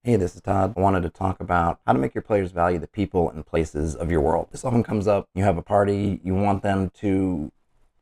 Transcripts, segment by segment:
Hey, this is Todd. I wanted to talk about how to make your players value the people and places of your world. This often comes up. You have a party, you want them to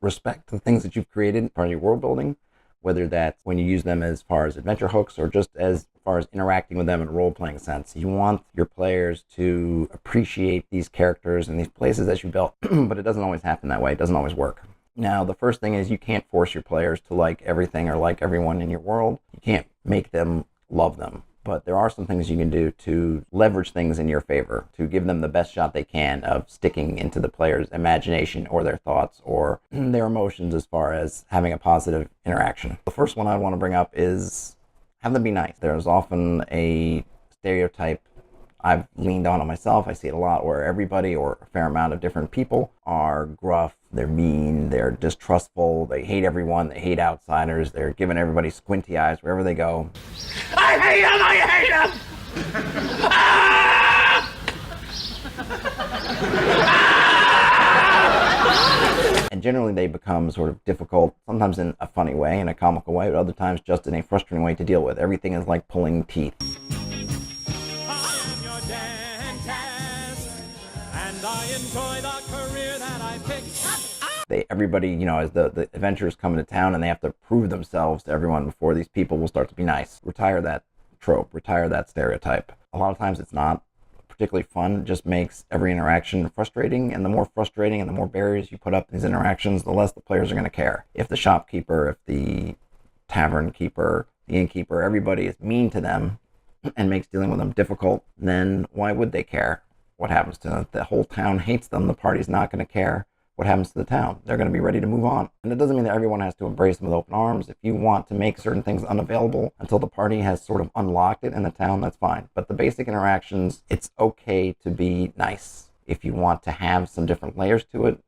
respect the things that you've created, part of your world building, whether that's when you use them as far as adventure hooks or just as far as interacting with them in a role-playing sense. You want your players to appreciate these characters and these places that you built, but it doesn't always happen that way. It doesn't always work. Now, the first thing is you can't force your players to like everything or like everyone in your world. You can't make them love them. But there are some things you can do to leverage things in your favor, to give them the best shot they can of sticking into the player's imagination or their thoughts or their emotions as far as having a positive interaction. The first one I want to bring up is have them be nice. There's often a stereotype I've leaned on it myself. I see it a lot where everybody or a fair amount of different people are gruff, they're mean, they're distrustful, they hate everyone, they hate outsiders, they're giving everybody squinty eyes wherever they go. I hate him! I hate him! And generally they become sort of difficult, sometimes in a funny way, in a comical way, but other times just in a frustrating way to deal with. Everything is like pulling teeth. I enjoy the career that I picked. Everybody, as the adventurers come into town and they have to prove themselves to everyone before these people will start to be nice. Retire that trope, retire that stereotype. A lot of times it's not particularly fun. It just makes every interaction frustrating, and the more frustrating and the more barriers you put up in these interactions, the less the players are going to care. If the shopkeeper, if the tavern keeper, the innkeeper, everybody is mean to them and makes dealing with them difficult, then why would they care what happens to them? The whole town hates them. The party's not going to care what happens to the town. They're going to be ready to move on. And it doesn't mean that everyone has to embrace them with open arms. If you want to make certain things unavailable until the party has sort of unlocked it in the town, that's fine. But the basic interactions, it's okay to be nice. If you want to have some different layers to it,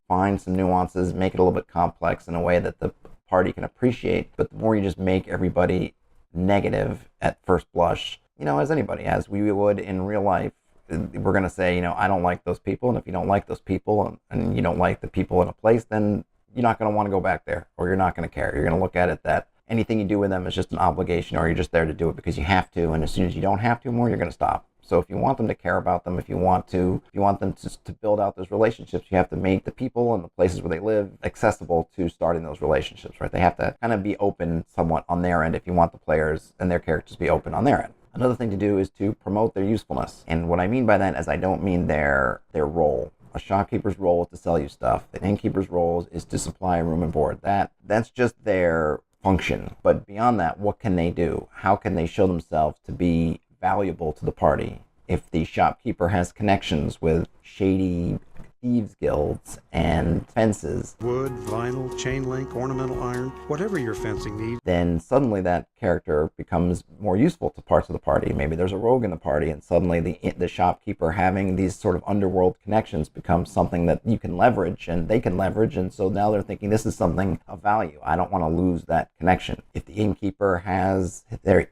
find some nuances, make it a little bit complex in a way that the party can appreciate. But the more you just make everybody negative at first blush, as anybody, as we would in real life, we're going to say, I don't like those people. And if you don't like those people and you don't like the people in a place, then you're not going to want to go back there, or you're not going to care. You're going to look at it that anything you do with them is just an obligation, or you're just there to do it because you have to. And as soon as you don't have to more, you're going to stop. So if you want them to care about them, if you want them to build out those relationships, you have to make the people and the places where they live accessible to starting those relationships, right? They have to kind of be open somewhat on their end if you want the players and their characters to be open on their end. Another thing to do is to promote their usefulness. And what I mean by that is I don't mean their role. A shopkeeper's role is to sell you stuff. An innkeeper's role is to supply room and board. That's just their function. But beyond that, what can they do? How can they show themselves to be valuable to the party? If the shopkeeper has connections with shady thieves guilds and fences, wood, vinyl, chain link, ornamental iron, whatever your fencing needs, then suddenly that character becomes more useful to parts of the party. Maybe there's a rogue in the party, and suddenly the shopkeeper having these sort of underworld connections becomes something that you can leverage and they can leverage, and so now they're thinking this is something of value. I don't want to lose that connection. If the innkeeper has their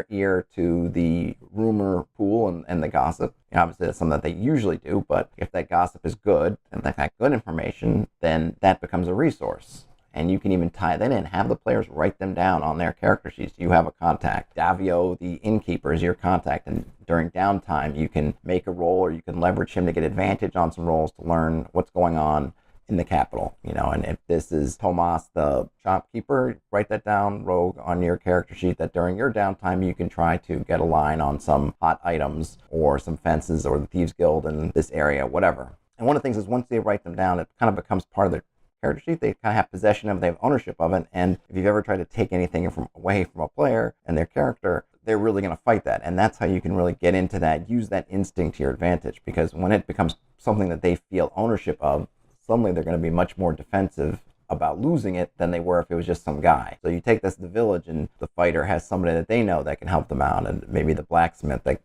ear to the rumor pool and the gossip, obviously that's something that they usually do, but if that gossip is good and they've got good information, then that becomes a resource. And you can even tie that in, have the players write them down on their character sheets. You have a contact. Davio, the innkeeper, is your contact, and during downtime you can make a roll, or you can leverage him to get advantage on some rolls to learn what's going on in the capital, and if this is Tomas, the shopkeeper, write that down, rogue, on your character sheet, that during your downtime you can try to get a line on some hot items or some fences or the Thieves Guild in this area, whatever. And one of the things is once they write them down, it kind of becomes part of their character sheet. They kind of have possession of it, they have ownership of it, and if you've ever tried to take anything away from a player and their character, they're really going to fight that. And that's how you can really get into that, use that instinct to your advantage, because when it becomes something that they feel ownership of, suddenly they're going to be much more defensive about losing it than they were if it was just some guy. So you take this to the village, and the fighter has somebody that they know that can help them out, and maybe the blacksmith that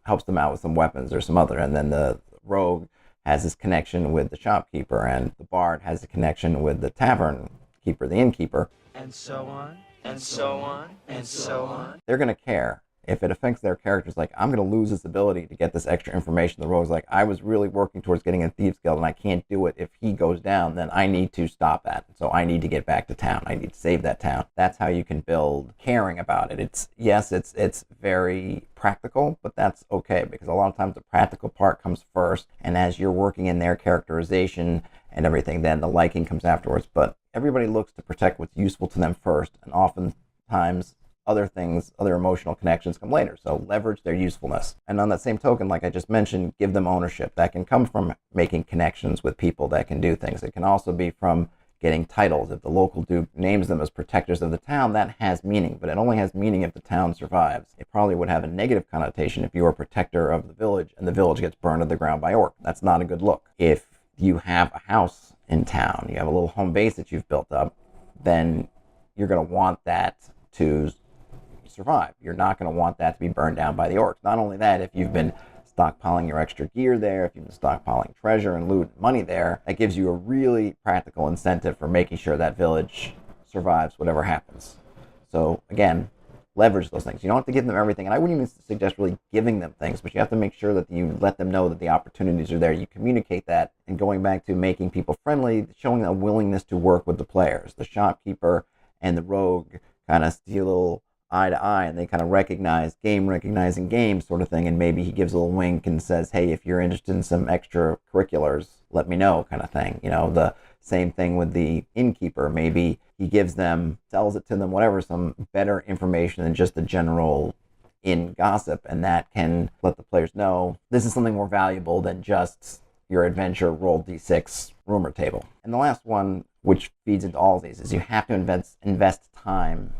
helps them out with some weapons or some other, and then the rogue has this connection with the shopkeeper, and the bard has a connection with the tavern keeper, the innkeeper, and so on, and so on, and so on. They're going to care. If it affects their characters, like, I'm going to lose this ability to get this extra information, the rogue's like, I was really working towards getting a Thieves Guild and I can't do it. If he goes down, then I need to stop that. So I need to get back to town. I need to save that town. That's how you can build caring about it. It's very practical, but that's okay, because a lot of times the practical part comes first, and as you're working in their characterization and everything, then the liking comes afterwards. But everybody looks to protect what's useful to them first, and oftentimes other things, other emotional connections come later. So leverage their usefulness. And on that same token, like I just mentioned, give them ownership. That can come from making connections with people that can do things. It can also be from getting titles. If the local duke names them as protectors of the town, that has meaning, but it only has meaning if the town survives. It probably would have a negative connotation if you are a protector of the village and the village gets burned to the ground by orcs. That's not a good look. If you have a house in town, you have a little home base that you've built up, then you're going to want that to survive. You're not going to want that to be burned down by the orcs. Not only that, if you've been stockpiling your extra gear there, if you've been stockpiling treasure and loot and money there, that gives you a really practical incentive for making sure that village survives whatever happens. So again, leverage those things. You don't have to give them everything, and I wouldn't even suggest really giving them things, but you have to make sure that you let them know that the opportunities are there. You communicate that, and going back to making people friendly, showing a willingness to work with the players. The shopkeeper and the rogue kind of steal a little eye to eye, and they kind of recognizing game sort of thing, and maybe he gives a little wink and says, hey, if you're interested in some extracurriculars, let me know, kind of thing. You know, the same thing with the innkeeper. Maybe he gives them, sells it to them, whatever, some better information than just the general inn gossip, and that can let the players know this is something more valuable than just your adventure roll d6 rumor table. And the last one, which feeds into all of these, is you have to invest time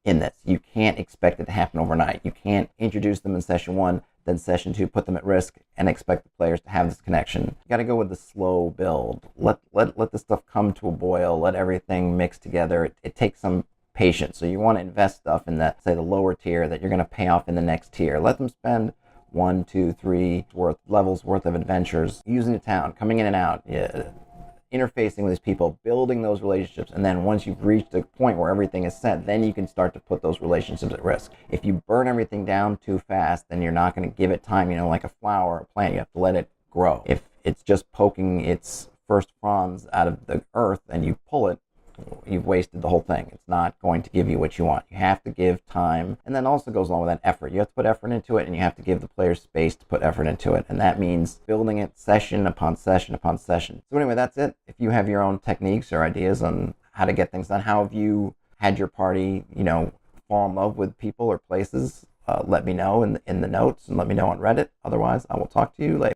in this. You can't expect it to happen overnight. You can't introduce them in session 1, then session 2 put them at risk and expect the players to have this connection. You got to go with the slow build. Let the stuff come to a boil. Let everything mix together. It takes some patience. So you want to invest stuff in the, say, the lower tier that you're going to pay off in the next tier. Let them spend 1, 2, 3 levels worth of adventures using the town, coming in and out. Interfacing with these people, building those relationships, and then once you've reached a point where everything is set, then you can start to put those relationships at risk. If you burn everything down too fast, then you're not going to give it time. You know, like a flower or a plant, you have to let it grow. If it's just poking its first fronds out of the earth and you pull it, you've wasted the whole thing. It's not going to give you what you want. You have to give time, and then also goes along with that effort. You have to put effort into it, and you have to give the players space to put effort into it, and that means building it session upon session upon session. So anyway, that's it. If you have your own techniques or ideas on how to get things done, how have you had your party, fall in love with people or places, let me know in the notes, and let me know on Reddit. Otherwise, I will talk to you later.